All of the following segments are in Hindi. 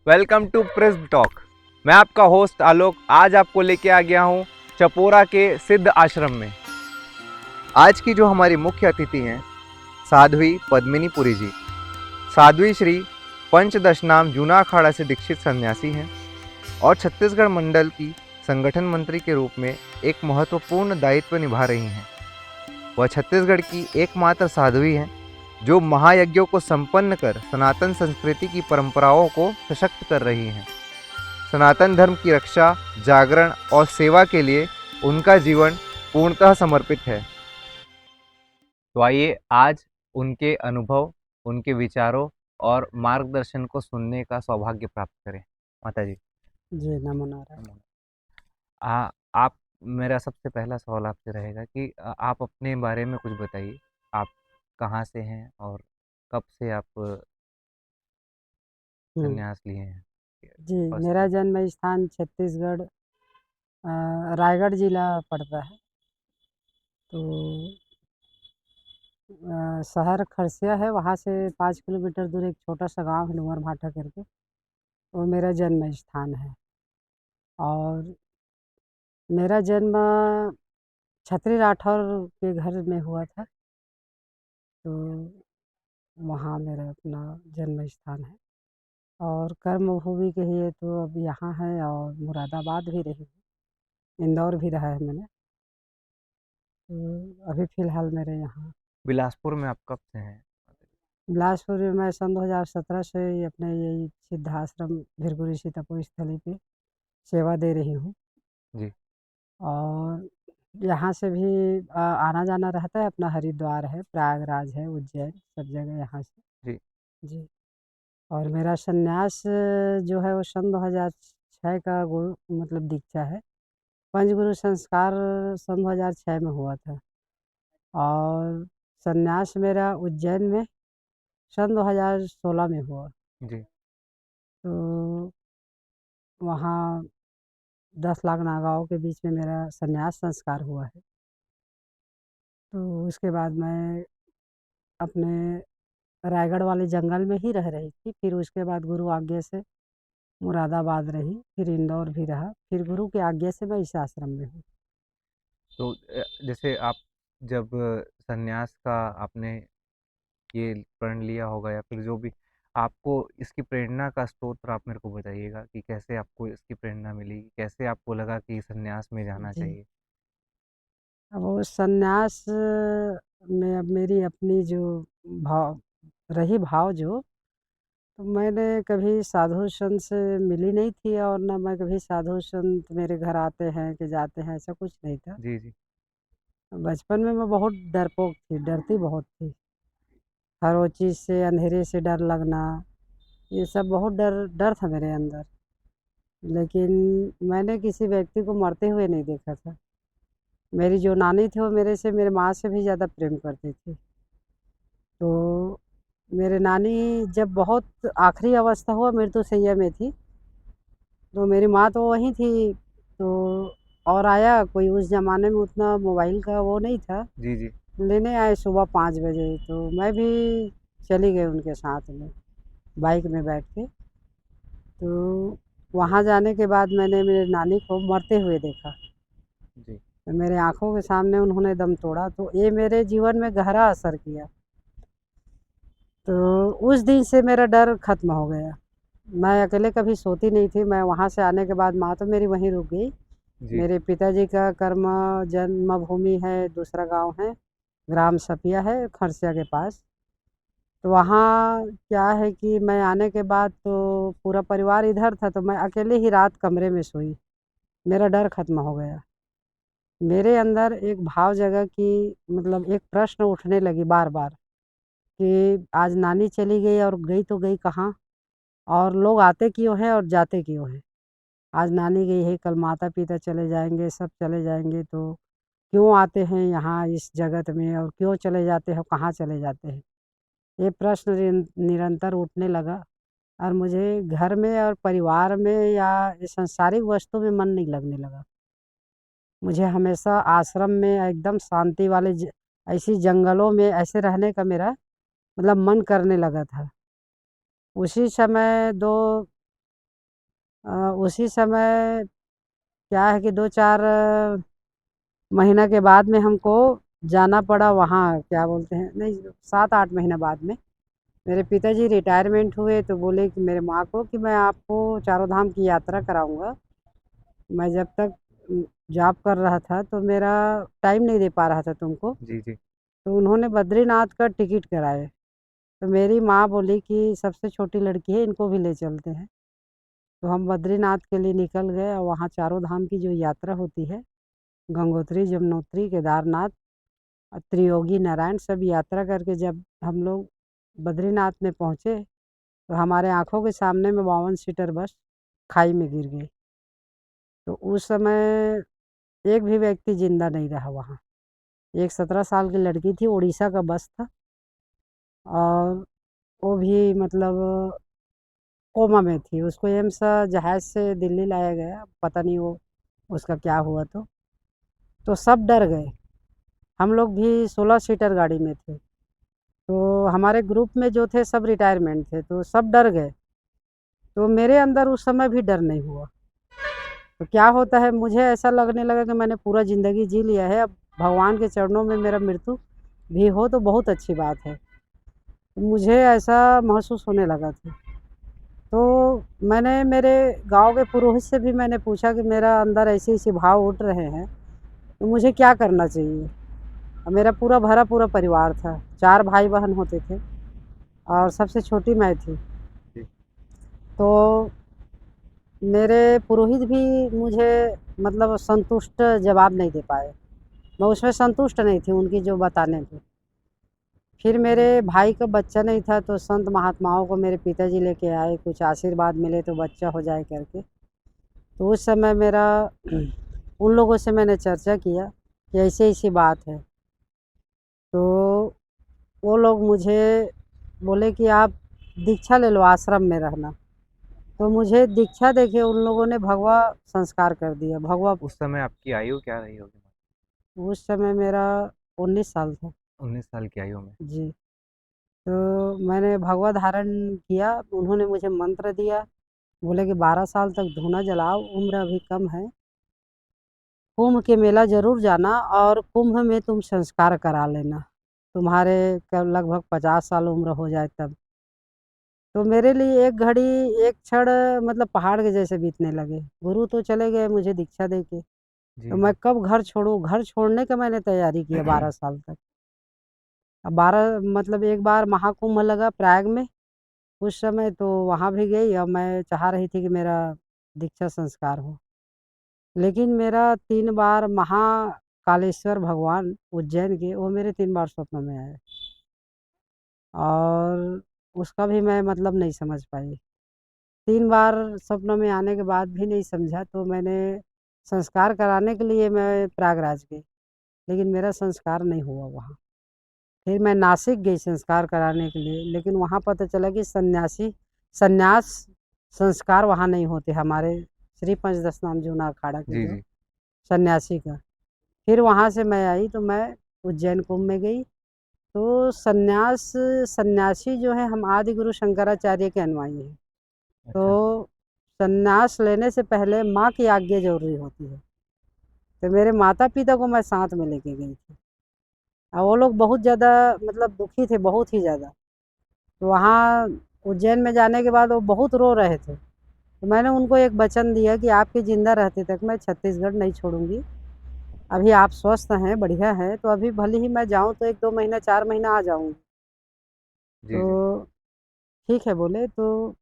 Welcome to press talk. मैं आपका होस्ट आलोक आज आपको लेके आ गया हूँ चपोरा के सिद्ध आश्रम में। आज की जो हमारी मुख्य अतिथि हैं साध्वी पद्मिनी पुरी जी। साध्वी श्री पंचदश नाम जूना अखाड़ा से दीक्षित सन्यासी हैं और छत्तीसगढ़ मंडल की संगठन मंत्री के रूप में एक महत्वपूर्ण दायित्व निभा रही हैं। वह छत्तीसगढ़ की एकमात्र साध्वी हैं जो महायज्ञों को संपन्न कर सनातन संस्कृति की परंपराओं को सशक्त कर रही हैं। सनातन धर्म की रक्षा, जागरण और सेवा के लिए उनका जीवन पूर्णतः समर्पित है। तो आइए आज उनके अनुभव, उनके विचारों और मार्गदर्शन को सुनने का सौभाग्य प्राप्त करें। माता जी, जी, नमो नारायण। नमो। आप, मेरा सबसे पहला सवाल आपसे रहेगा कि आप अपने बारे में कुछ बताइए। आप कहाँ से हैं और कब से आप हुँ। संन्यास लिए हैं? जी, फर्स्ट मेरा थिंग। जन्म स्थान छत्तीसगढ़ रायगढ़ ज़िला पड़ता है। तो शहर खरसिया है, वहाँ से 5 किलोमीटर दूर एक छोटा-सा गाँव है डूमर भाठा करके, वो मेरा जन्म स्थान है। और मेरा जन्म छतरी राठौर के घर में हुआ था, तो वहाँ मेरा अपना जन्म स्थान है। और कर्मभूमि कहिए तो अब यहाँ है और मुरादाबाद भी रही हूँ, इंदौर भी रहा है मैंने। अभी फ़िलहाल मेरे यहाँ बिलासपुर में आप कब से हैं? बिलासपुर में मैं सन 2017 से ही अपने यही सिद्धाश्रम भृगु ऋषि तपोस्थली पे सेवा दे रही हूँ। जी। और यहाँ से भी आना-जाना रहता है, अपना हरिद्वार है, प्रयागराज है, उज्जैन, सब जगह यहाँ से। जी। जी। और मेरा संन्यास जो है वो सन 2006 का गुरु मतलब दीक्षा है। पंचगुरु संस्कार सन 2006 में हुआ था। और संन्यास मेरा उज्जैन में सन 2016 में हुआ। जी। तो वहाँ 10 लाख नागाओं के बीच में मेरा संन्यास संस्कार हुआ है। तो उसके बाद मैं अपने रायगढ़ वाले जंगल में ही रह रही थी। फिर उसके बाद गुरु आज्ञा से मुरादाबाद रही, फिर इंदौर भी रहा, फिर गुरु की आज्ञा से मैं इस आश्रम में हूँ। तो जैसे आप जब संन्यास का आपने ये प्रण लिया होगा या फिर जो भी आपको इसकी प्रेरणा का स्रोत आप मेरे को बताइएगा कि कैसे आपको इसकी प्रेरणा मिली? कैसे आपको लगा कि संन्यास में जाना जी। चाहिए? अब वो संन्यास में अब मेरी अपनी जो भाव रही भाव जो, तो मैंने कभी साधु संत से मिली नहीं थी और ना मैं कभी साधु संत मेरे घर आते हैं कि जाते हैं, ऐसा कुछ नहीं था। जी, जी। बचपन में मैं बहुत डरपोक थी, डरती बहुत थी। हर वो चीज़ से, अंधेरे से डर लगना, ये सब बहुत डर डर था मेरे अंदर। लेकिन मैंने किसी व्यक्ति को मरते हुए नहीं देखा था। मेरी जो नानी थी वो मेरे से मेरे माँ से भी ज़्यादा प्रेम करती थी। तो मेरे नानी जब बहुत आखिरी अवस्था हुआ मृत्युशैया में थी, तो मेरी माँ तो वहीं थी। तो और आया कोई, उस ज़माने में उतना मोबाइल का वो नहीं था। जी, जी। लेने आए सुबह 5 बजे, तो मैं भी चली गई उनके साथ में, बाइक में बैठ के। तो वहाँ जाने के बाद मैंने मेरी नानी को मरते हुए देखा। जी। तो मेरे आँखों के सामने उन्होंने दम तोड़ा, तो ये मेरे जीवन में गहरा असर किया। तो उस दिन से मेरा डर ख़त्म हो गया। मैं अकेले कभी सोती नहीं थी। मैं वहाँ से आने के बाद माँ तो मेरी वहीं रुक गई। जी। मेरे पिताजी का कर्म जन्मभूमि है, दूसरा गाँव है, ग्राम सपिया है, खरसिया के पास। तो वहाँ क्या है कि मैं आने के बाद तो पूरा परिवार इधर था, तो मैं अकेले ही रात कमरे में सोई। मेरा डर ख़त्म हो गया। मेरे अंदर एक भाव जगा कि मतलब एक प्रश्न उठने लगी बार-बार कि आज नानी चली गई और गई तो गई कहाँ? और लोग आते क्यों हैं और जाते क्यों हैं? आज नानी गई है, कल माता-पिता चले जाएँगे, सब चले जाएँगे, तो क्यों आते हैं यहाँ इस जगत में और क्यों चले जाते हैं, कहाँ चले जाते हैं? ये प्रश्न निरंतर उठने लगा और मुझे घर में और परिवार में या ये सांसारिक वस्तु में मन नहीं लगने लगा। मुझे हमेशा आश्रम में एकदम शांति वाले ऐसी जंगलों में ऐसे रहने का मेरा मतलब मन करने लगा था। उसी समय 2 उसी समय क्या है कि 2-4 महीना के बाद में हमको जाना पड़ा वहाँ, क्या बोलते हैं, नहीं 7-8 महीना बाद में मेरे पिताजी रिटायरमेंट हुए तो बोले कि मेरे माँ को कि मैं आपको चारों धाम की यात्रा कराऊंगा। मैं जब तक जॉब कर रहा था तो मेरा टाइम नहीं दे पा रहा था तुमको, जी जी। तो उन्होंने बद्रीनाथ का टिकट कराए। तो मेरी माँ बोली कि सबसे छोटी लड़की है, इनको भी ले चलते हैं। तो हम बद्रीनाथ के लिए निकल गए और वहाँ चारों धाम की जो यात्रा होती है, गंगोत्री, यमुनोत्री, केदारनाथ और त्रियोगी नारायण, सब यात्रा करके जब हम लोग बद्रीनाथ में पहुँचे तो हमारे आंखों के सामने में 52 सीटर बस खाई में गिर गई। तो उस समय एक भी व्यक्ति जिंदा नहीं रहा वहाँ। एक 17 साल की लड़की थी, उड़ीसा का बस था, और वो भी मतलब कोमा में थी। उसको एम्स जहाज से दिल्ली लाया गया, पता नहीं वो उसका क्या हुआ। तो सब डर गए। हम लोग भी 16 सीटर गाड़ी में थे, तो हमारे ग्रुप में जो थे सब रिटायरमेंट थे, तो सब डर गए। तो मेरे अंदर उस समय भी डर नहीं हुआ। तो क्या होता है, मुझे ऐसा लगने लगा कि मैंने पूरा ज़िंदगी जी लिया है, अब भगवान के चरणों में मेरा मृत्यु भी हो तो बहुत अच्छी बात है। तो मुझे ऐसा महसूस होने लगा था। तो मैंने मेरे गांव के पुरोहित से भी मैंने पूछा कि मेरा अंदर ऐसे ऐसे भाव उठ रहे हैं, तो मुझे क्या करना चाहिए। और मेरा पूरा भरा पूरा परिवार था, 4 भाई बहन होते थे और सबसे छोटी मैं थी। जी तो मेरे पुरोहित भी मुझे मतलब संतुष्ट जवाब नहीं दे पाए। मैं उसमें संतुष्ट नहीं थी उनकी जो बताने पे। फिर मेरे भाई का बच्चा नहीं था तो संत महात्माओं को मेरे पिताजी लेके आए, कुछ आशीर्वाद मिले तो बच्चा हो जाए करके। तो उस समय मेरा उन लोगों से मैंने चर्चा किया कि ऐसी ऐसी बात है। तो वो लोग मुझे बोले कि आप दीक्षा ले लो, आश्रम में रहना। तो मुझे दीक्षा देके उन लोगों ने भगवा संस्कार कर दिया, भगवा। उस समय आपकी आयु क्या रही होगी? उस समय मेरा 19 साल था। 19 साल की आयु में। जी। तो मैंने भगवा धारण किया, उन्होंने मुझे मंत्र दिया, बोले कि 12 साल तक धूना जलाओ, उम्र अभी कम है, कुंभ के मेला ज़रूर जाना और कुंभ में तुम संस्कार करा लेना, तुम्हारे लगभग 50 साल उम्र हो जाए तब। तो मेरे लिए एक घड़ी, एक क्षण मतलब पहाड़ के जैसे बीतने लगे। गुरु तो चले गए मुझे दीक्षा दे के, तो जी मैं जी। कब घर छोड़ूँ? घर छोड़ने का मैंने तैयारी किया 12 साल तक। अब 12 मतलब एक बार महाकुंभ लगा प्रयाग में, उस समय तो वहाँ भी गई और मैं चाह रही थी कि मेरा दीक्षा संस्कार हो। लेकिन मेरा 3 बार महाकालेश्वर भगवान उज्जैन के, वो मेरे 3 बार स्वप्न में आए और उसका भी मैं मतलब नहीं समझ पाई। 3 बार सपनों में आने के बाद भी नहीं समझा, तो मैंने संस्कार कराने के लिए मैं प्रयागराज गई, लेकिन मेरा संस्कार नहीं हुआ वहाँ। फिर मैं नासिक गई संस्कार कराने के लिए, लेकिन वहाँ पता चला कि संन्यास संस्कार वहाँ नहीं होते हमारे श्री पंचदशनाम जूना अखाड़ा के जी जो जी। सन्यासी का। फिर वहाँ से मैं आई तो मैं उज्जैन कुंभ में गई। तो सन्यासी जो है, हम आदि गुरु शंकराचार्य के अनुयायी हैं। अच्छा। तो संन्यास लेने से पहले माँ की आज्ञा ज़रूरी होती है। तो मेरे माता-पिता को मैं साथ में लेके गई थी और वो लोग बहुत ज़्यादा मतलब दुखी थे, बहुत ही ज़्यादा। तो वहाँ उज्जैन में जाने के बाद वो बहुत रो रहे थे। तो मैंने उनको एक वचन दिया कि आपके ज़िंदा रहते तक मैं छत्तीसगढ़ नहीं छोड़ूँगी। अभी आप स्वस्थ हैं, बढ़िया हैं, तो अभी भले ही मैं जाऊँ तो 1-2 महीना, 4 महीना आ जाऊँगी। जी जी। तो ठीक है बोले। तो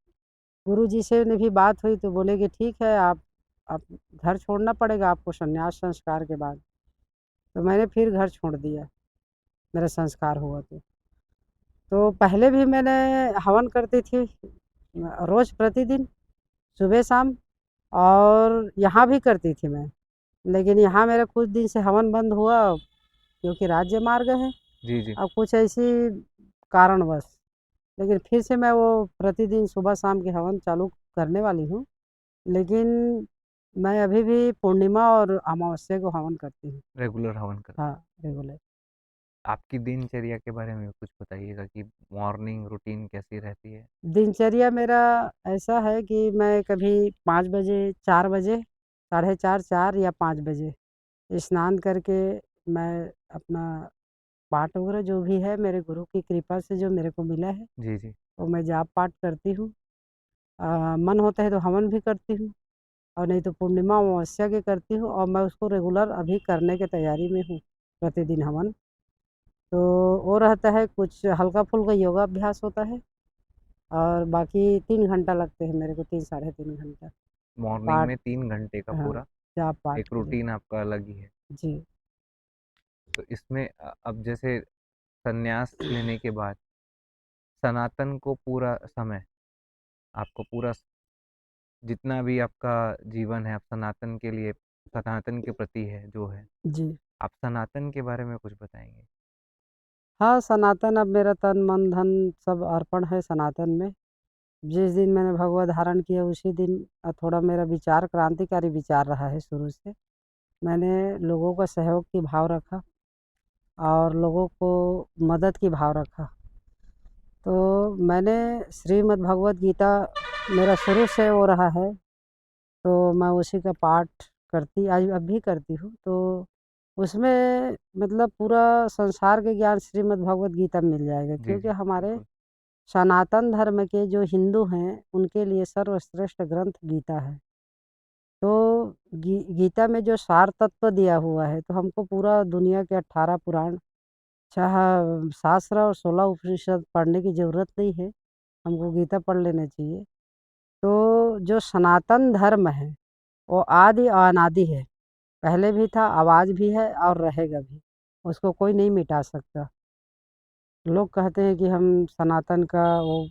गुरुजी से ने भी बात हुई तो बोले कि ठीक है, आप घर छोड़ना पड़ेगा आपको संन्यास संस्कार के बाद। तो मैंने फिर घर छोड़ दिया, मेरा संस्कार हुआ तो। तो पहले भी मैंने हवन करती थी रोज़ प्रतिदिन, सुबह शाम, और यहाँ भी करती थी मैं। लेकिन यहाँ मेरा कुछ दिन से हवन बंद हुआ क्योंकि राज्य मार्ग है, जी जी। अब कुछ ऐसी कारणवश। लेकिन फिर से मैं वो प्रतिदिन सुबह शाम के हवन चालू करने वाली हूँ। लेकिन मैं अभी भी पूर्णिमा और अमावस्या को हवन करती हूँ। रेगुलर हवन करते हाँ, हैं। रेगुलर। आपकी दिनचर्या के बारे में कुछ बताइएगा कि मॉर्निंग रूटीन कैसी रहती है? दिनचर्या मेरा ऐसा है कि मैं कभी 5 बजे, 4 बजे, साढ़े 4, 4 या 5 बजे स्नान करके मैं अपना पाठ वगैरह जो भी है मेरे गुरु की कृपा से जो मेरे को मिला है, जी, जी। वो मैं जाप पाठ करती हूँ। मन होता है तो हवन भी करती हूँ और नहीं तो पूर्णिमा अमावस्या के करती हूँ और मैं उसको रेगुलर अभी करने की तैयारी में हूँ, प्रतिदिन हवन। तो वो रहता है, कुछ हल्का-फुल्का योगाभ्यास होता है और बाकी 3 घंटा लगते हैं मेरे को, 3 साढ़े 3 घंटा मॉर्निंग पाठ। में 3 घंटे का हाँ, पूरा जाप पाठ एक के लिए। रूटीन आपका अलग ही है। जी। तो इसमें अब जैसे संन्यास लेने के बाद सनातन को पूरा समय आपको पूरा जितना भी आपका जीवन है, आप सनातन के लिए सनातन के प्रति है जो है, जी। आप सनातन के बारे में कुछ बताएँगे? हाँ, सनातन अब मेरा तन, मन, धन सब अर्पण है सनातन में। जिस दिन मैंने भगवा धारण किया उसी दिन थोड़ा मेरा विचार क्रांतिकारी विचार रहा है शुरू से। मैंने लोगों का सहयोग की भाव रखा और लोगों को मदद की भाव रखा। तो मैंने श्रीमद् भगवत गीता, मेरा शुरू से वो रहा है, तो मैं उसी का पाठ करती आज अब भी करती हूँ। तो उसमें मतलब पूरा संसार के ज्ञान श्रीमद् भगवत गीता में मिल जाएगा, जी, क्योंकि जी, हमारे बिल्कुल। सनातन धर्म के जो हिंदू हैं, उनके लिए सर्वश्रेष्ठ ग्रंथ गीता है। तो गीता में जो सार तत्व दिया हुआ है, तो हमको पूरा दुनिया के 18 पुराण, चाह शास्त्र और 16 उपनिषद पढ़ने की ज़रूरत नहीं है, हमको गीता पढ़ लेना चाहिए। तो जो सनातन धर्म है, वो आदि और अनादि है, पहले भी था, आवाज़ भी है और रहेगा भी। उसको कोई नहीं मिटा सकता। लोग कहते हैं कि हम सनातन का वो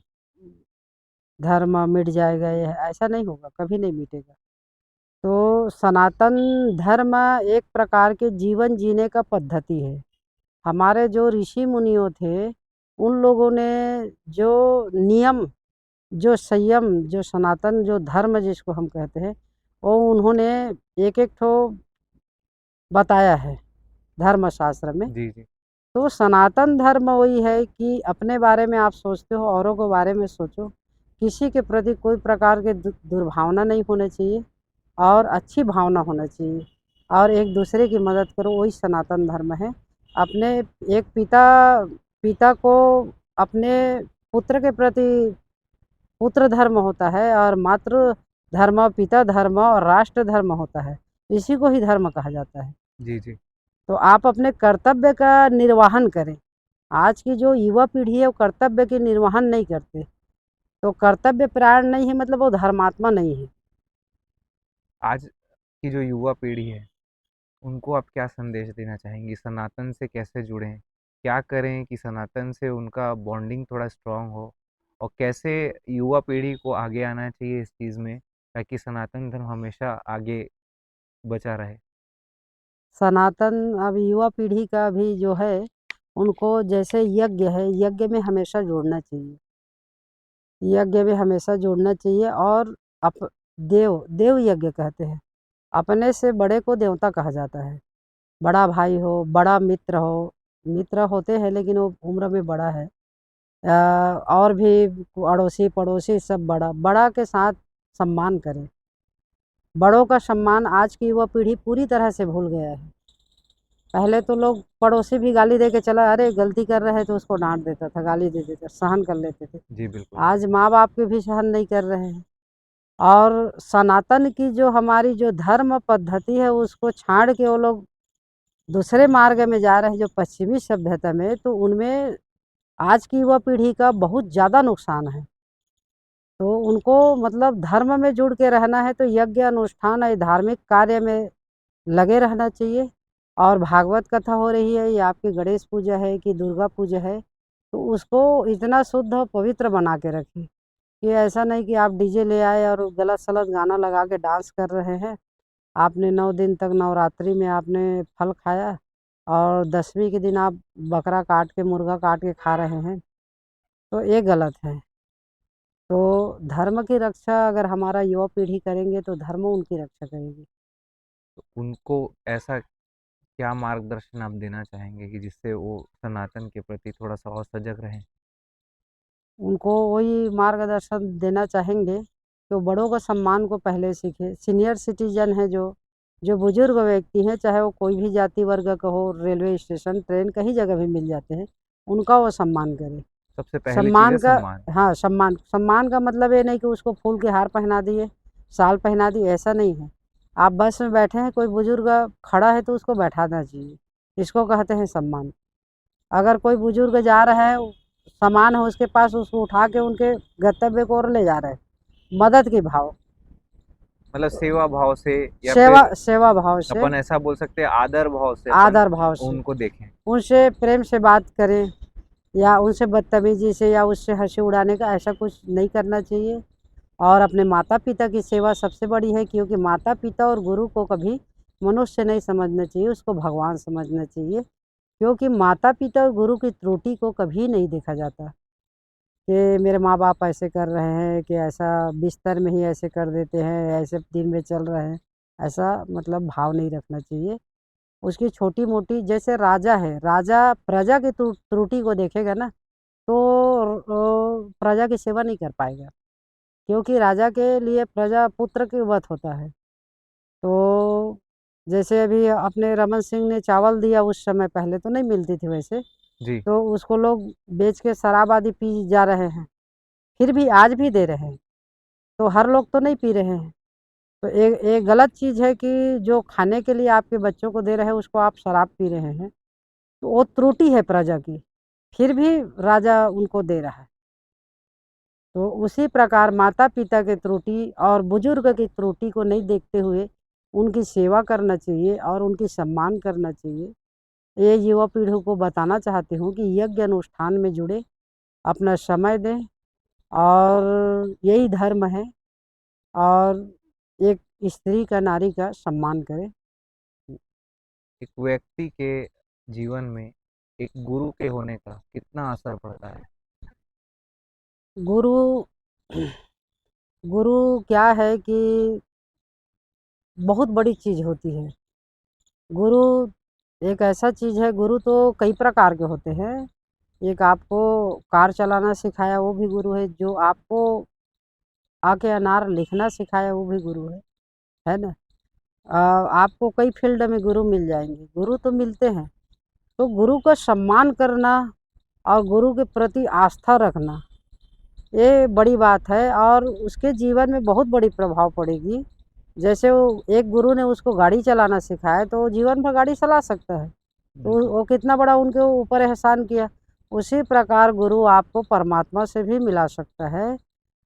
धर्म मिट जाएगा, ये ऐसा नहीं होगा, कभी नहीं मिटेगा। तो सनातन धर्म एक प्रकार के जीवन जीने का पद्धति है। हमारे जो ऋषि मुनियों थे, उन लोगों ने जो नियम, जो संयम, जो सनातन जो धर्म जिसको हम कहते हैं, वो उन्होंने एक-एक ठो बताया है धर्मशास्त्र में। जी, जी। तो सनातन धर्म वही है कि अपने बारे में आप सोचते हो, औरों के बारे में सोचो। किसी के प्रति कोई प्रकार के दुर्भावना नहीं होना चाहिए और अच्छी भावना होना चाहिए और एक दूसरे की मदद करो, वही सनातन धर्म है। अपने एक पिता पिता को अपने पुत्र के प्रति पुत्र धर्म होता है और मातृ धर्म, पिता धर्म और राष्ट्र धर्म होता है। इसी को ही धर्म कहा जाता है। जी, जी। तो आप अपने कर्तव्य का निर्वहन करें। आज की जो युवा पीढ़ी है वो कर्तव्य के निर्वहन नहीं करते। तो कर्तव्य परायण नहीं है मतलब वो धर्मात्मा नहीं है। आज की जो युवा पीढ़ी है, उनको आप क्या संदेश देना चाहेंगी? सनातन से कैसे जुड़ें? क्या करें कि सनातन से उनका बॉन्डिंग थोड़ा स्ट्रॉन्ग हो? और कैसे युवा पीढ़ी को आगे आना चाहिए इस चीज़ में, ताकि सनातन धर्म हमेशा आगे बचा रहे? सनातन अब युवा पीढ़ी का भी जो है, उनको जैसे यज्ञ है, यज्ञ में हमेशा जुड़ना चाहिए। यज्ञ में हमेशा जुड़ना चाहिए और अप देव देव यज्ञ कहते हैं। अपने से बड़े को देवता कहा जाता है। बड़ा भाई हो, बड़ा मित्र हो, मित्र होते हैं लेकिन वो उम्र में बड़ा है। और भी अड़ोसी-पड़ोसी सब बड़ा, बड़ा के साथ सम्मान करें। बड़ों का सम्मान आज की युवा पीढ़ी पूरी तरह से भूल गया है। पहले तो लोग पड़ोसी भी गाली दे के चला, अरे गलती कर रहे हैं तो उसको डाँट देता था, गाली दे देता, सहन कर लेते थे। जी, बिल्कुल। आज माँ-बाप के भी सहन नहीं कर रहे हैं। और सनातन की जो हमारी जो धर्म पद्धति है उसको छाड़ के वो लोग दूसरे मार्ग में जा रहे हैं, जो पश्चिमी सभ्यता में, तो उनमें आज की युवा पीढ़ी का बहुत ज़्यादा नुकसान है। तो उनको मतलब धर्म में जुड़ के रहना है तो यज्ञ अनुष्ठान और धार्मिक कार्य में लगे रहना चाहिए। और भागवत कथा हो रही है या आपकी गणेश पूजा है कि दुर्गा पूजा है, तो उसको इतना शुद्ध और पवित्र बना के रखें कि ऐसा नहीं कि आप डीजे ले आए और गलत-सलत गाना लगा के डांस कर रहे हैं। आपने 9 दिन तक नवरात्रि में आपने फल खाया और 10वीं के दिन आप बकरा काट के, मुर्गा काट के खा रहे हैं, तो ये गलत है। तो धर्म की रक्षा अगर हमारा युवा पीढ़ी करेंगे तो धर्म उनकी रक्षा करेगी। तो उनको ऐसा क्या मार्गदर्शन आप देना चाहेंगे कि जिससे वो सनातन के प्रति थोड़ा-सा और सजग रहें? उनको वही मार्गदर्शन देना चाहेंगे कि वो बड़ों का सम्मान को पहले सीखें। सीनियर सिटीज़न है जो बुज़ुर्ग व्यक्ति हैं, चाहे वो कोई भी जाति वर्ग का हो, रेलवे स्टेशन, ट्रेन कहीं जगह भी मिल जाते हैं, उनका वो सम्मान करें। सबसे पहली चीज़ है सम्मान का सम्मान। हाँ, सम्मान सम्मान का मतलब ये नहीं कि उसको फूल के हार पहना दिए, शाल पहना दी, ऐसा नहीं है। आप बस में बैठे हैं, कोई बुज़ुर्ग खड़ा है तो उसको बैठाना चाहिए, इसको कहते हैं सम्मान। अगर कोई बुज़ुर्ग जा रहा है, सामान है उसके पास, उसको उठा के उनके गंतव्य की ओर ले जा रहे हैं, मदद के भाव, मतलब सेवा भाव से या सेवा फिर सेवा भाव से, अपन ऐसा बोल सकते हैं आदर भाव से अपन आदर भाव से, उनको देखें। उनसे प्रेम से बात करें या उनसे बदतमीजी से या उससे हँसी उड़ाने का ऐसा कुछ नहीं करना चाहिए। और अपने माता-पिता की सेवा सबसे बड़ी है, क्योंकि माता-पिता और गुरु को कभी मनुष्य नहीं समझना चाहिए, उसको भगवान समझना चाहिए। क्योंकि माता-पिता और गुरु की त्रुटि को कभी नहीं देखा जाता कि मेरे माँ-बाप ऐसे कर रहे हैं, कि ऐसा बिस्तर में ही ऐसे कर देते हैं, ऐसे दिन में चल रहे हैं, ऐसा मतलब भाव नहीं रखना चाहिए। उसकी छोटी-मोटी, जैसे राजा है, राजा प्रजा की त्रुटि को देखेगा ना, तो प्रजा की सेवा नहीं कर पाएगा, क्योंकि राजा के लिए प्रजा पुत्र की वत होता है। तो जैसे अभी अपने रमन सिंह ने चावल दिया उस समय, पहले तो नहीं मिलती थी वैसे, जी। तो उसको लोग बेच के शराब आदि पी जा रहे हैं, फिर भी आज भी दे रहे हैं, तो हर लोग तो नहीं पी रहे हैं। तो ये गलत चीज़ है कि जो खाने के लिए आपके बच्चों को दे रहे हैं, उसको आप शराब पी रहे हैं, तो वो त्रुटि है प्रजा की, फिर भी राजा उनको दे रहा है। तो उसी प्रकार माता-पिता की त्रुटि और बुजुर्ग की त्रुटि को नहीं देखते हुए उनकी सेवा करना चाहिए और उनकी सम्मान करना चाहिए। ये युवा पीढ़ी को बताना चाहती हूँ कि यज्ञ अनुष्ठान में जुड़े, अपना समय दें, और यही धर्म है। और एक स्त्री का, नारी का सम्मान करें। एक व्यक्ति के जीवन में एक गुरु के होने का कितना असर पड़ता है? गुरु गुरु क्या है कि बहुत बड़ी चीज़ होती है। गुरु एक ऐसा चीज़ है, गुरु तो कई प्रकार के होते हैं। एक आपको कार चलाना सिखाया वो भी गुरु है, जो आपको आके अनार लिखना सिखाया वो भी गुरु है ना? आपको कई फ़ील्ड में गुरु मिल जाएँगे, गुरु तो मिलते हैं। तो गुरु का सम्मान करना और गुरु के प्रति आस्था रखना, ये बड़ी बात है, और उसके जीवन में बहुत बड़ी प्रभाव पड़ेगी। जैसे वो एक गुरु ने उसको गाड़ी चलाना सिखाया, तो वो जीवन भर गाड़ी चला सकता है। तो बिल्कुल। वो कितना बड़ा उनके ऊपर एहसान किया। उसी प्रकार गुरु आपको परमात्मा से भी मिला सकता है,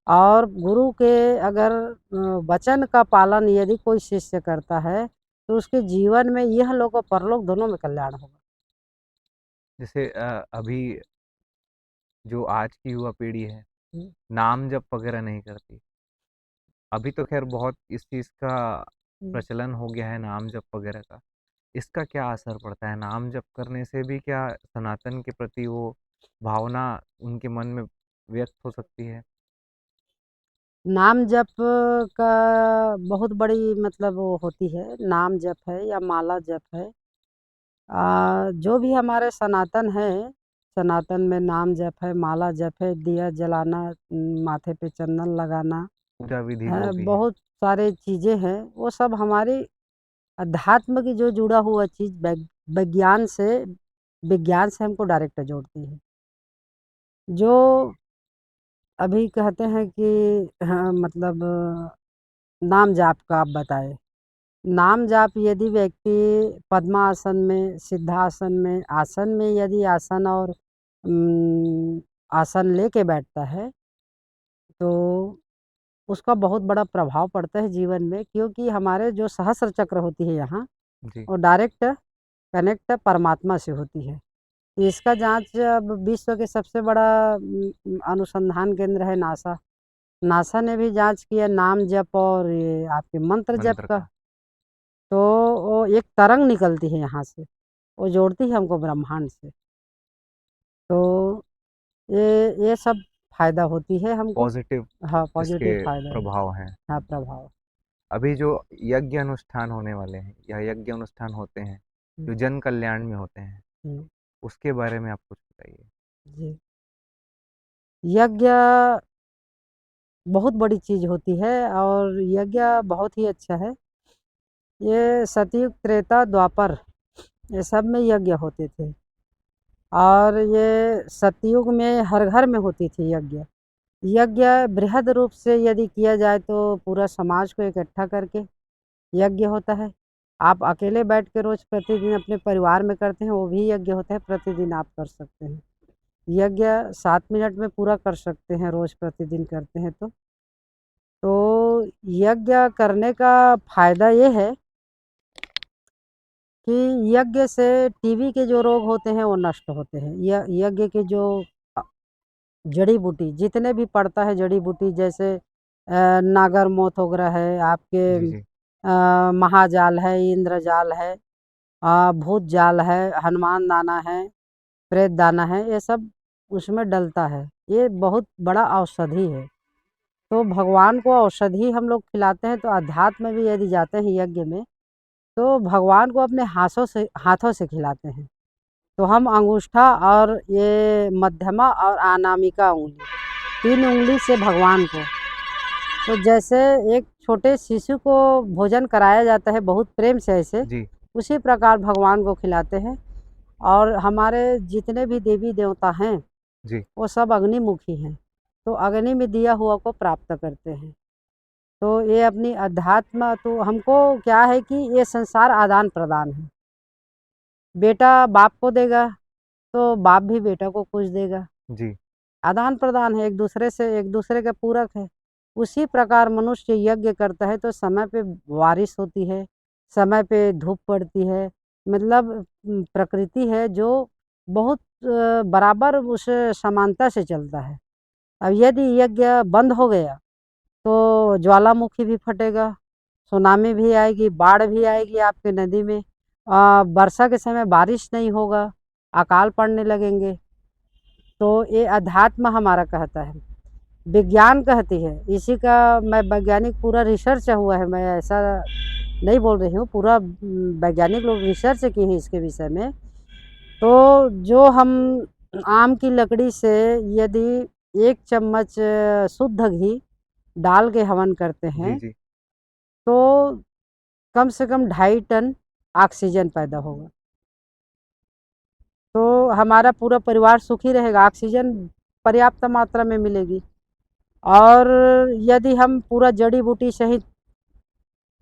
और गुरु के अगर वचन का पालन यदि कोई शिष्य करता है, तो उसके जीवन में यह लोक और परलोक दोनों में कल्याण होगा। जैसे अभी जो आज की युवा पीढ़ी है, हुँ, नाम जप वगैरह नहीं करती। अभी तो खैर बहुत इस चीज़ का हुँ। प्रचलन हो गया है नाम जप वगैरह का। इसका क्या असर पड़ता है? नाम जप करने से भी क्या सनातन के प्रति वो भावना उनके मन में व्यक्त हो सकती है? नाम जप का बहुत बड़ी मतलब वो होती है, नाम जप है या माला जप है। जो भी हमारे सनातन है, सनातन में नाम जप है, माला जप है, दिया जलाना, माथे पे चंदन लगाना, पूजा विधि जो भी है। बहुत सारे चीज़ें हैं, वो सब हमारे अध्यात्म की जो जुड़ा हुआ चीज़ विज्ञान से विज्ञान से हमको डायरेक्ट जोड़ती है। जो अभी कहते हैं कि हाँ, मतलब नाम जाप का आप बताएँ। नाम जाप यदि व्यक्ति पद्मासन में, सिद्धासन में, आसन में यदि आसन और आसन लेके बैठता है, तो उसका बहुत बड़ा प्रभाव पड़ता है जीवन में, क्योंकि हमारे जो सहस्र चक्र होती है यहाँ, जी। वो डायरेक्ट कनेक्ट परमात्मा से होती है। इसका जाँच अब विश्व के सबसे बड़ा अनुसंधान केंद्र है नासा। नासा ने भी जाँच किया नाम जप और ये आपके मंत्र जप मंत्र का। का। तो वो एक तरंग निकलती है यहाँ से, वो जोड़ती है हमको ब्रह्मांड से। तो ये सब फ़ायदा होती है हमको। पॉज़िटिव हाँ, इसके पॉज़िटिव फ़ायदा है। प्रभाव हैं। हाँ, प्रभाव। अभी जो यज्ञ अनुष्ठान होने वाले हैं या यज्ञ अनुष्ठान होते हैं, जो जन कल्याण में होते हैं, हम्म, उसके बारे में आप कुछ बताइए। जी। यज्ञ बहुत बड़ी चीज होती है और यज्ञ बहुत ही अच्छा है। ये सतयुग त्रेता द्वापर ये सब में यज्ञ होते थे और ये सतयुग में हर घर में होती थी यज्ञ। यज्ञ बृहद रूप से यदि किया जाए तो पूरा समाज को इकट्ठा करके यज्ञ होता है। आप अकेले बैठ के रोज प्रतिदिन अपने परिवार में करते हैं वो भी यज्ञ होता है, प्रतिदिन आप कर सकते हैं। यज्ञ 7 मिनट में पूरा कर सकते हैं रोज प्रतिदिन करते हैं तो यज्ञ करने का फायदा ये है कि यज्ञ से टीबी के जो रोग होते हैं वो नष्ट होते हैं। यज्ञ के जो अ, जड़ी बूटी जितने भी पड़ता है जड़ी बूटी जैसे नागर मोथ वगैरह है आपके, जी, जी। महाजाल है, इंद्रजाल है, भूत जाल है, हनुमान दाना है, प्रेत दाना है, ये सब उसमें डलता है। ये बहुत बड़ा औषधि है। तो भगवान को औषधि हम लोग खिलाते हैं तो अध्यात्म में भी यदि जाते हैं यज्ञ में तो भगवान को अपने हाथों से खिलाते हैं। तो हम अंगूठा और ये मध्यमा और अनामिका उंगली 3 उंगली से भगवान को, तो जैसे एक छोटे शिशु को भोजन कराया जाता है बहुत प्रेम से ऐसे, जी, उसी प्रकार भगवान को खिलाते हैं। और हमारे जितने भी देवी देवता हैं जी। वो सब अग्निमुखी हैं, तो अग्नि में दिया हुआ को प्राप्त करते हैं। तो ये अपनी अध्यात्म तो हमको क्या है कि ये संसार आदान प्रदान है। बेटा बाप को देगा तो बाप भी बेटा को कुछ देगा। जी, आदान प्रदान है, एक दूसरे के पूरक है। उसी प्रकार मनुष्य यज्ञ करता है तो समय पे बारिश होती है, समय पे धूप पड़ती है। मतलब प्रकृति है जो बहुत बराबर उस समानता से चलता है। अब यदि यज्ञ बंद हो गया तो ज्वालामुखी भी फटेगा, सुनामी भी आएगी, बाढ़ भी आएगी आपके नदी में, वर्षा के समय बारिश नहीं होगा, अकाल पड़ने लगेंगे। तो ये अध्यात्म हमारा कहता है, विज्ञान कहती है इसी का। मैं वैज्ञानिक पूरा रिसर्च हुआ है, मैं ऐसा नहीं बोल रही हूँ, पूरा वैज्ञानिक लोग रिसर्च किए हैं इसके विषय में। तो जो हम आम की लकड़ी से यदि 1 चम्मच शुद्ध घी डाल के हवन करते जी, हैं जी। तो कम से कम 2.5 टन ऑक्सीजन पैदा होगा। तो हमारा पूरा परिवार सुखी रहेगा, ऑक्सीजन पर्याप्त मात्रा में मिलेगी। और यदि हम पूरा जड़ी बूटी सहित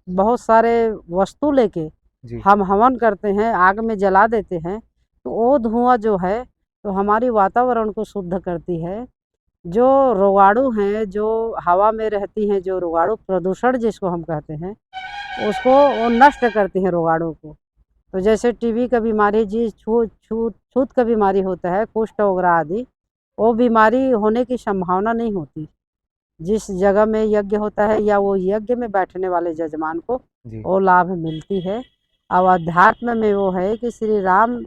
बहुत सारे वस्तु लेके जी, हम हवन करते हैं, आग में जला देते हैं, तो वो धुआं जो है तो हमारी वातावरण को शुद्ध करती है। जो रोगाणु हैं जो हवा में रहती हैं, जो रोगाणु प्रदूषण जिसको हम कहते हैं, उसको वो नष्ट करती हैं रोगाणु को। तो जैसे टीबी का बीमारी जिस छूत का बीमारी होता है, कुष्ठ वगैरह आदि, वो बीमारी होने की संभावना नहीं होती जिस जगह में यज्ञ होता है या वो यज्ञ में बैठने वाले जजमान को जी। वो लाभ मिलती है। और अध्यात्म में वो है कि श्री राम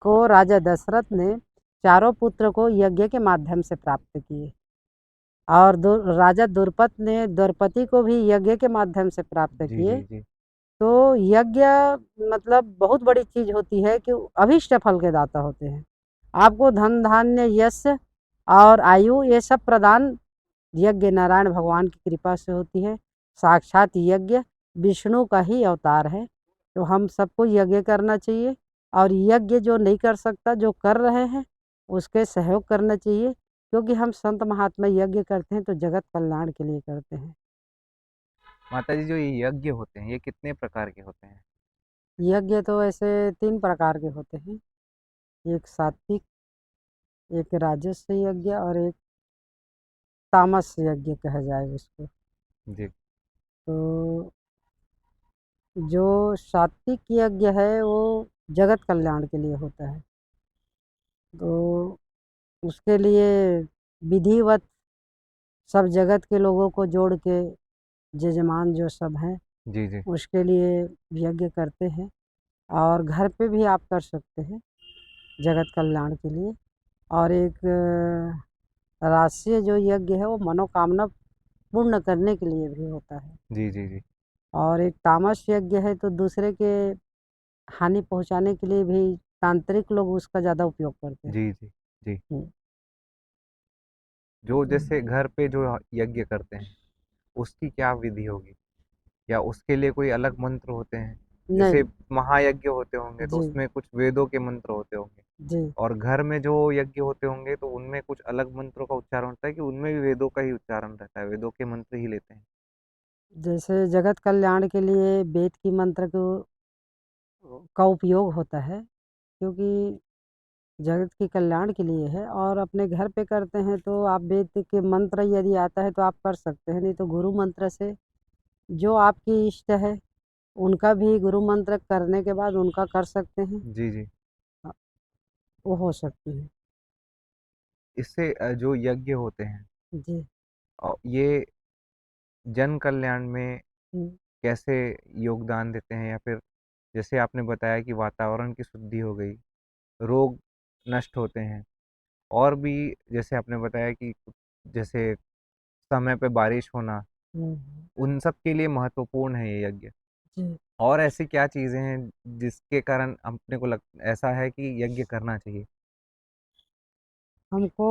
को राजा दशरथ ने चारों पुत्र को यज्ञ के माध्यम से प्राप्त किए और राजा द्रुपद ने द्रौपदी को भी यज्ञ के माध्यम से प्राप्त जी, किए। जी, जी। तो यज्ञ मतलब बहुत बड़ी चीज होती है कि अभीष्ट फल के दाता होते हैं। आपको धन धान्य यश और आयु ये सब प्रदान यज्ञ नारायण भगवान की कृपा से होती है। साक्षात यज्ञ विष्णु का ही अवतार है। तो हम सबको यज्ञ करना चाहिए और यज्ञ जो नहीं कर सकता जो कर रहे हैं उसके सहयोग करना चाहिए, क्योंकि हम संत महात्मा यज्ञ करते हैं तो जगत कल्याण के लिए करते हैं। माताजी, जो ये यज्ञ होते हैं, ये कितने प्रकार के होते हैं? यज्ञ तो ऐसे 3 प्रकार के होते हैं, एक सात्विक, एक राजस यज्ञ और एक तामस यज्ञ कहा जाए उसको। जी, तो जो सात्विक यज्ञ है वो जगत कल्याण के लिए होता है। तो उसके लिए विधिवत सब जगत के लोगों को जोड़ के जजमान जो सब हैं जी, जी। उसके लिए यज्ञ करते हैं। और घर पे भी आप कर सकते हैं जगत कल्याण के लिए। और एक राष्ट्रीय जो यज्ञ है वो मनोकामना पूर्ण करने के लिए भी होता है। जी, जी, जी। और एक तामस यज्ञ है तो दूसरे के हानि पहुंचाने के लिए भी तांत्रिक लोग उसका ज़्यादा उपयोग करते हैं। जी, जी, जी। हम्म, जो जैसे घर पे जो यज्ञ करते हैं, उसकी क्या विधि होगी? या उसके लिए कोई अलग मंत्र होते हैं? जैसे नहीं। महायज्ञ होते होंगे तो जी। उसमें कुछ वेदों के मंत्र होते होंगे जी। और घर में जो यज्ञ होते होंगे तो उनमें कुछ अलग मंत्रों का उच्चारण होता है कि उनमें भी वेदों का ही उच्चारण रहता है, वेदों के मंत्र ही लेते हैं? जैसे जगत कल्याण के लिए वेद की मंत्र को का उपयोग होता है, क्योंकि जगत के कल्याण के लिए है। और अपने घर पे करते हैं तो आप वेद के मंत्र यदि आता है तो आप कर सकते हैं, नहीं तो गुरु मंत्र से जो आपकी इष्ट है उनका भी गुरु मंत्र करने के बाद उनका कर सकते हैं। जी, जी। हाँ, वो हो सकती है। इससे जो यज्ञ होते हैं जी। ये जन कल्याण में हम्म, कैसे योगदान देते हैं? या फिर जैसे आपने बताया कि वातावरण की शुद्धि हो गई, रोग नष्ट होते हैं और भी जैसे आपने बताया कि जैसे समय पे बारिश होना, हम्म, उन सब के लिए महत्वपूर्ण है ये यज्ञ। जी। और ऐसी क्या चीज़ें हैं जिसके कारण अपने को लग ऐसा है कि यज्ञ करना चाहिए? हमको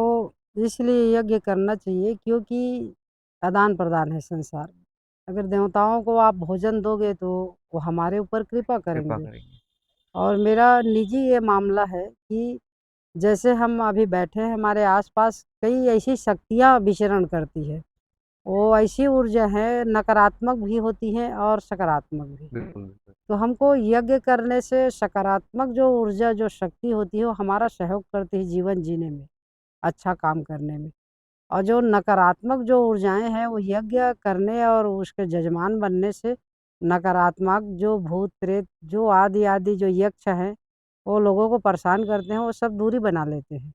इसलिए यज्ञ करना चाहिए क्योंकि आदान प्रदान है संसार में। अगर देवताओं को आप भोजन दोगे तो वो हमारे ऊपर कृपा कृपा करेंगे। करेंगे। और मेरा निजी ये मामला है कि जैसे हम अभी बैठे हैं, हमारे आसपास कई ऐसी शक्तियाँ विचरण करती है। वो ऐसी ऊर्जा है, नकारात्मक भी होती हैं और सकारात्मक भी। बिल्कुल, बिल्कुल। तो हमको यज्ञ करने से सकारात्मक जो ऊर्जा, जो शक्ति होती है, वो हमारा सहयोग करती है जीवन जीने में, अच्छा काम करने में। और जो नकारात्मक जो ऊर्जाएँ हैं, वो यज्ञ करने और उसके जजमान बनने से नकारात्मक जो भूत-प्रेत, जो आदि-आदि जो यक्ष हैं, वो लोगों को परेशान करते हैं, वो सब दूरी बना लेते हैं।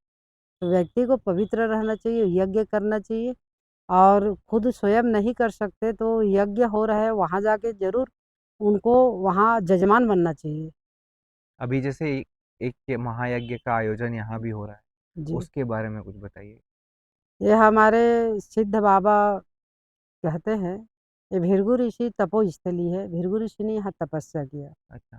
तो व्यक्ति को पवित्र रहना चाहिए, यज्ञ करना चाहिए। और खुद स्वयं नहीं कर सकते तो यज्ञ हो रहा है, वहाँ जाके ज़रूर उनको वहाँ जजमान बनना चाहिए। अभी जैसे एक ये महायज्ञ का आयोजन यहाँ भी हो रहा है, जी। उसके बारे में कुछ बताइए? ये हमारे सिद्ध बाबा कहते हैं, ये भृगु ऋषि तपोस्थली है, भृगु ऋषि ने यहाँ तपस्या किया। अच्छा।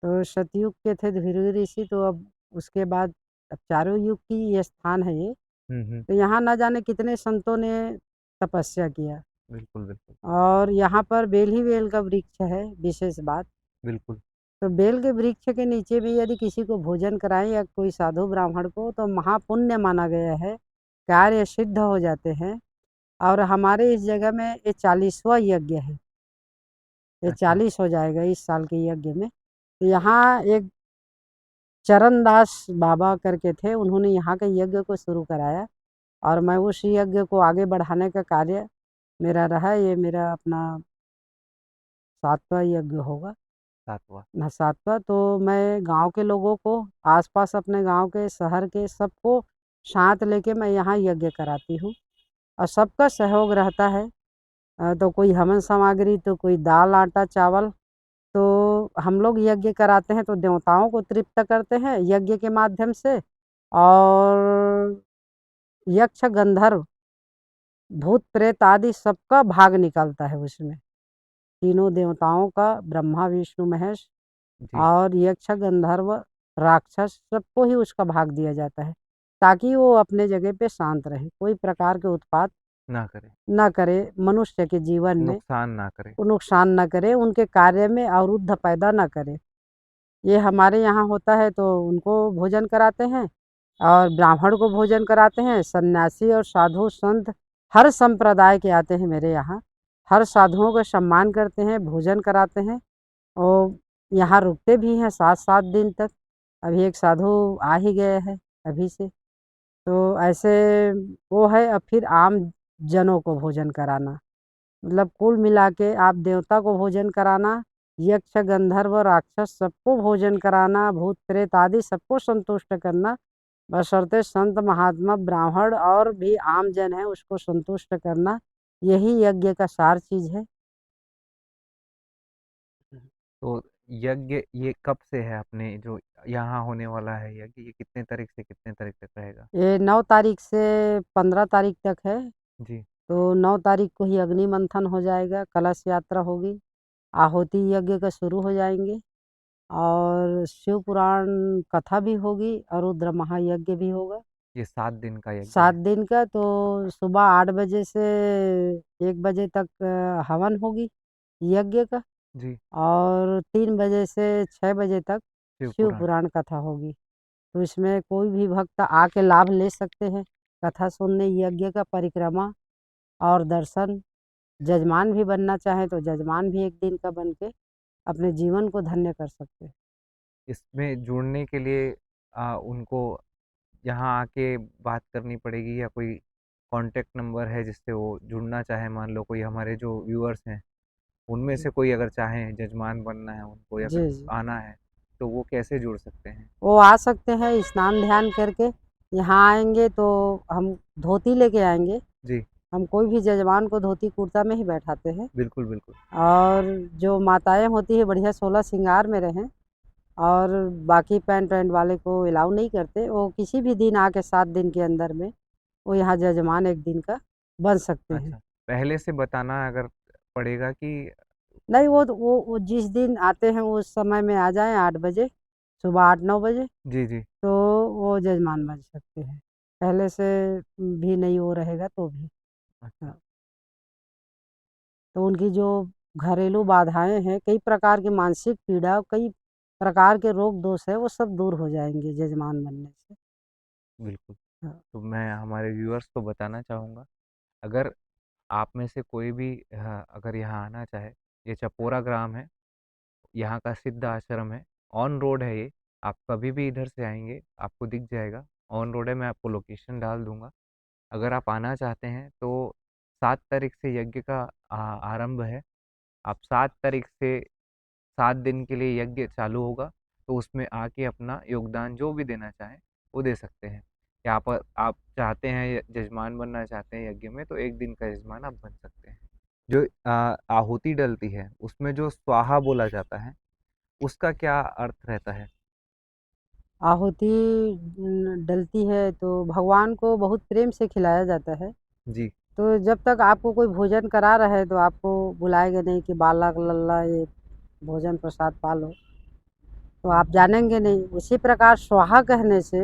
तो सतयुग के थे भृगु ऋषि, तो अब उसके बाद अब चारों युग की ये स्थान है ये। हुँ, हुँ। तो यहाँ ना जाने कितने संतों ने तपस्या किया। बिल्कुल, बिल्कुल। और यहाँ पर बेल ही बेल का वृक्ष है, विशेष बात। बिल्कुल। तो बेल के वृक्ष के नीचे भी यदि किसी को भोजन कराएँ या कोई साधु ब्राह्मण को तो महापुण्य माना गया है, कार्य सिद्ध हो जाते हैं। और हमारे इस जगह में ये 40वाँ यज्ञ है, ये अच्छा। 40 हो जाएगा इस साल के यज्ञ में। तो यहाँ एक चरणदास बाबा करके थे, उन्होंने यहाँ के यज्ञ को शुरू कराया और मैं उस यज्ञ को आगे बढ़ाने का कार्य मेरा रहा। ये मेरा अपना 7वाँ यज्ञ होगा। 7वाँ। ना 7वाँ। तो मैं गाँव के लोगों को, आस-पास अपने गाँव के, शहर के सबको साथ लेके मैं यहाँ यज्ञ कराती हूँ और सबका सहयोग रहता है। तो कोई हवन सामग्री, तो कोई दाल, आटा, चावल। तो हम लोग यज्ञ कराते हैं तो देवताओं को तृप्त करते हैं यज्ञ के माध्यम से। और यक्ष, गंधर्व, भूत, प्रेत आदि सबका भाग निकलता है उसमें। तीनों देवताओं का, ब्रह्मा, विष्णु, महेश जी। और यक्ष, गंधर्व, राक्षस सबको ही उसका भाग दिया जाता है, ताकि वो अपने जगह पे शांत रहे, कोई प्रकार के उत्पात ना करें, ना करे, मनुष्य के जीवन में नुकसान ना करें। वो नुकसान ना करे, उनके कार्य में अवरुद्ध पैदा ना करे। ये हमारे यहाँ होता है तो उनको भोजन कराते हैं और ब्राह्मण को भोजन कराते हैं। सन्यासी और साधु संत हर संप्रदाय के आते हैं मेरे यहाँ। हर साधुओं का सम्मान करते हैं, भोजन कराते हैं और यहाँ रुकते भी हैं 7-7 दिन तक। अभी एक साधु आ ही गए हैं अभी से। तो ऐसे वो है। और फिर आम जनों को भोजन कराना, मतलब कुल मिला के आप देवता को भोजन कराना, यक्ष, गंधर्व, राक्षस सबको भोजन कराना, भूत, प्रेत आदि सबको संतुष्ट करना, बशर्ते संत, महात्मा, ब्राह्मण और भी आम जन है उसको संतुष्ट करना। यही यज्ञ का सार चीज़ है। तो यज्ञ ये कब से है अपने जो यहाँ होने वाला है यज्ञ, ये कितने तारीख से कितने तारीख तक रहेगा? ये 9 तारीख से 15 तारीख तक है। जी। तो 9 तारीख को ही अग्नि मंथन हो जाएगा, कलश यात्रा होगी, आहुति यज्ञ का शुरू हो जाएँगे और शिव पुराण कथा भी होगी और रुद्र महायज्ञ भी होगा ये 7 दिन का यज्ञ 7 है। दिन का। तो सुबह 8 बजे से 1 बजे तक हवन होगी यज्ञ का, जी, और 3 बजे से 6 बजे तक शिव शिव पुराण। पुराण कथा होगी। तो इसमें कोई भी भक्त आके लाभ ले सकते हैं, कथा सुनने, यज्ञ का परिक्रमा और दर्शन। जजमान भी बनना चाहें तो जजमान भी 1 दिन का बन के अपने जीवन को धन्य कर सकते हैं। इसमें जुड़ने के लिए उनको यहाँ आके बात करनी पड़ेगी या कोई कॉन्टैक्ट नंबर है जिससे वो जुड़ना चाहे? मान लो कोई हमारे जो व्यूअर्स हैं, उनमें जी, से कोई अगर चाहें जजमान बनना है उनको या फिर जी, जी। आना है, तो वो कैसे जुड़ सकते हैं? वो आ सकते हैं स्नान ध्यान करके, यहाँ आएँगे तो हम धोती लेके आएँगे। जी, हम कोई भी जजमान को धोती कुर्ता में ही बैठाते हैं, बिल्कुल, बिल्कुल। और जो माताएँ होती हैं बढ़िया 16 श्रृंगार में रहें, और बाकी पैंट वैंट वाले को अलाउ नहीं करते। वो किसी भी दिन आके 7 दिन के अंदर में वो यहाँ जजमान 1 दिन का बन सकते हैं। अच्छा, पहले से बताना अगर पड़ेगा कि नहीं, वो जिस दिन आते हैं उस समय में आ जाएँ 8 बजे, सुबह 8-9 बजे, जी, जी। तो वो जजमान बन सकते हैं। पहले से भी नहीं वो रहेगा तो भी। अच्छा, हाँ, तो उनकी जो घरेलू बाधाएँ हैं, कई प्रकार की मानसिक पीड़ा, कई प्रकार के रोग दोष है, वो सब दूर हो जाएँगे जजमान बनने से। बिल्कुल। हाँ, तो मैं हमारे व्यूअर्स को बताना चाहूँगा, अगर आप में से कोई भी अगर यहाँ आना चाहे, ये चपोरा ग्राम है, यहाँ का सिद्ध आश्रम है, ऑन रोड है ये। आप कभी भी इधर से आएँगे, आपको दिख जाएगा, ऑन रोड है, मैं आपको लोकेशन डाल दूँगा। अगर आप आना चाहते हैं तो 7 तारीख से यज्ञ का आरंभ है। आप 7 तारीख से 7 दिन के लिए यज्ञ चालू होगा, तो उसमें आके अपना योगदान जो भी देना चाहें, वो दे सकते हैं। यहाँ पर आप चाहते हैं जजमान बनना चाहते हैं यज्ञ में, तो 1 दिन का यजमान आप बन सकते हैं। जो आहुति डलती है, उसमें जो स्वाहा बोला जाता है, उसका क्या अर्थ रहता है? आहुति डलती है तो भगवान को बहुत प्रेम से खिलाया जाता है। जी, तो जब तक आपको कोई भोजन करा रहा है तो आपको बुलाएगा नहीं कि बालक लल्ला ये भोजन प्रसाद पा लो, तो आप जानेंगे नहीं। उसी प्रकार स्वाहा कहने से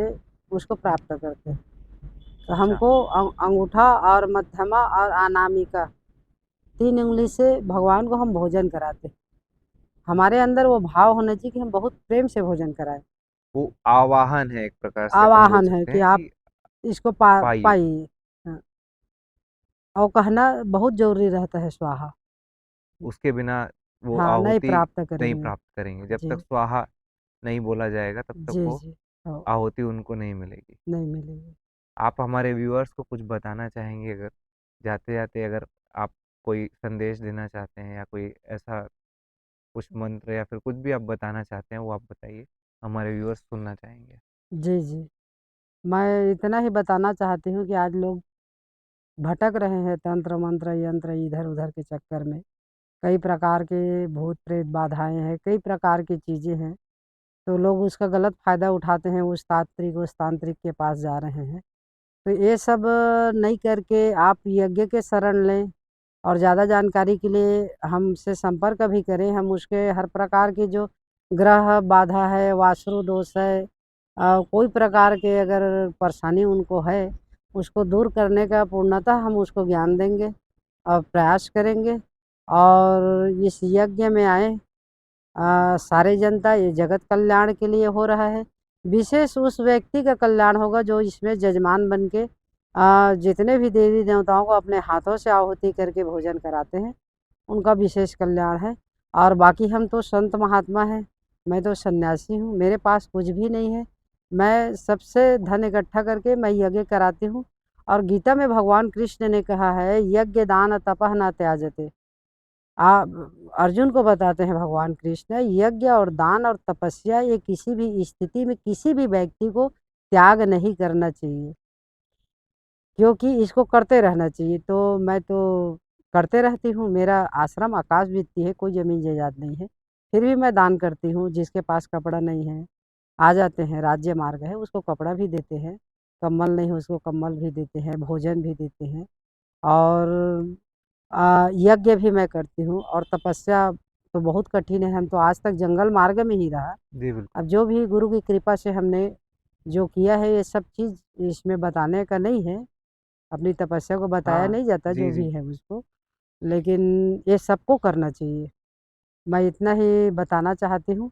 उसको प्राप्त करते हैं। तो अच्छा, हमको अंगूठा और मध्यमा और अनामिका 3 उँगली से भगवान को हम भोजन कराते हैं। हमारे अंदर वो भाव होना चाहिए कि हम बहुत प्रेम से भोजन कराएँ। वो आवाहन है एक प्रकार से अपन बोल आवाहन है सकते कि हैं आप कि इसको पाइए। पाइए। हाँ, और कहना बहुत ज़रूरी रहता है स्वाहा। उसके बिना वो हाँ, नहीं आहुति प्राप्त नहीं करेंगे। प्राप्त करेंगे। जब जी, तक स्वाहा नहीं बोला जाएगा, तब तक जी, वो जी। हाँ, आहुति उनको नहीं मिलेगी। नहीं मिलेगी। आप हमारे व्यूअर्स को कुछ बताना चाहेंगे अगर जाते-जाते अगर आप कोई संदेश देना चाहते हैं या कोई ऐसा कुछ मंत्र या फिर कुछ भी आप बताना चाहते हैं, वो आप बताइए। हमारे व्यूअर्स सुनना चाहेंगे। जी, जी। मैं इतना ही बताना चाहती हूँ कि आज लोग भटक रहे हैं तंत्र मंत्र यंत्र इधर-उधर के चक्कर में। कई प्रकार के भूत प्रेत बाधाएँ हैं, कई प्रकार की चीज़ें हैं। तो लोग उसका गलत फ़ायदा उठाते हैं, उस तांत्रिक के पास जा रहे हैं। तो ये सब नहीं करके आप यज्ञ के शरण लें, और ज़्यादा जानकारी के लिए हमसे संपर्क भी करें। हम उसके हर प्रकार की जो ग्रह बाधा है, वास्तु दोष है, कोई प्रकार के अगर परेशानी उनको है, उसको दूर करने का पूर्णतः हम उसको ज्ञान देंगे और प्रयास करेंगे। और इस यज्ञ में आएँ, सारी जनता, ये जगत कल्याण के लिए हो रहा है। विशेष उस व्यक्ति का कल्याण होगा जो इसमें जजमान बन के जितने भी देवी देवताओं को अपने हाथों से आहुति करके भोजन कराते हैं, उनका विशेष कल्याण है। और बाकी हम तो संत महात्मा हैं, मैं तो सन्यासी हूँ, मेरे पास कुछ भी नहीं है। मैं सबसे धन इकट्ठा करके मैं यज्ञ कराती हूँ। और गीता में भगवान कृष्ण ने कहा है, यज्ञ दान तपः न त्याजते। अर्जुन को बताते हैं भगवान कृष्ण, यज्ञ और दान और तपस्या ये किसी भी स्थिति में किसी भी व्यक्ति को त्याग नहीं करना चाहिए, क्योंकि इसको करते रहना चाहिए। तो मैं तो करते रहती हूँ। मेरा आश्रम आकाश वित्ती है, कोई ज़मीन जायदाद नहीं है। फिर भी मैं दान करती हूँ। जिसके पास कपड़ा नहीं है, आ जाते हैं, राज्य मार्ग है, उसको कपड़ा भी देते हैं। कंबल नहीं है, उसको कंबल भी देते हैं, भोजन भी देते हैं। और यज्ञ भी मैं करती हूँ, और तपस्या तो बहुत कठिन है। हम तो आज तक जंगल मार्ग में ही रहा। जी बिल्कुल। अब जो भी गुरु की कृपा से हमने जो किया है, ये सब चीज़ इसमें बताने का नहीं है। अपनी तपस्या को बताया हाँ। नहीं जाता, जी जो जी। भी है उसको। लेकिन ये सबको करना चाहिए। मैं इतना ही बताना चाहती हूँ।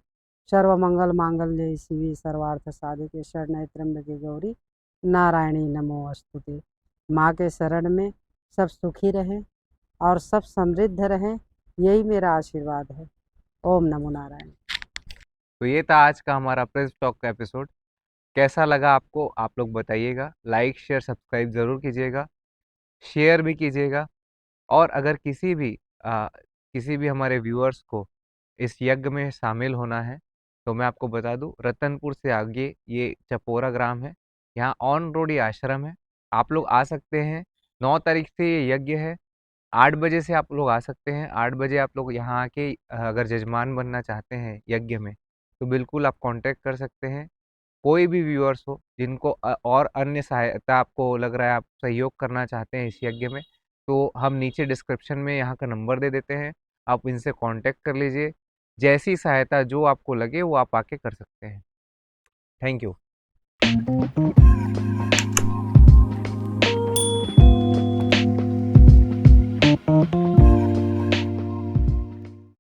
सर्व मंगल मांगल्ये शिवे सर्वार्थ साधिके शरण्ये त्र्यंबके गौरी नारायणी नमोस्तुते। माँ के शरण में सब सुखी रहें और सब समृद्ध रहें, यही मेरा आशीर्वाद है। ओम नमो नारायण। तो ये था आज का हमारा प्रेस टॉक का एपिसोड। कैसा लगा आपको आप लोग बताइएगा। लाइक शेयर सब्सक्राइब ज़रूर कीजिएगा, शेयर भी कीजिएगा। और अगर किसी भी हमारे व्यूअर्स को इस यज्ञ में शामिल होना है तो मैं आपको बता दूं, रतनपुर से आगे ये चपोरा ग्राम है। यहाँ ऑन रोड ये आश्रम है। आप लोग आ सकते हैं। 9 तारीख से ये यज्ञ है। 8 बजे से आप लोग आ सकते हैं। 8 बजे आप लोग यहाँ आके अगर जजमान बनना चाहते हैं यज्ञ में तो बिल्कुल आप कांटेक्ट कर सकते हैं। कोई भी व्यूअर्स हो जिनको और अन्य सहायता आपको लग रहा है, आप सहयोग करना चाहते हैं इस यज्ञ में, तो हम नीचे डिस्क्रिप्शन में यहाँ का नंबर दे देते हैं। आप इनसे कांटेक्ट कर लीजिए। जैसी सहायता जो आपको लगे वो आप आके कर सकते हैं। Thank you.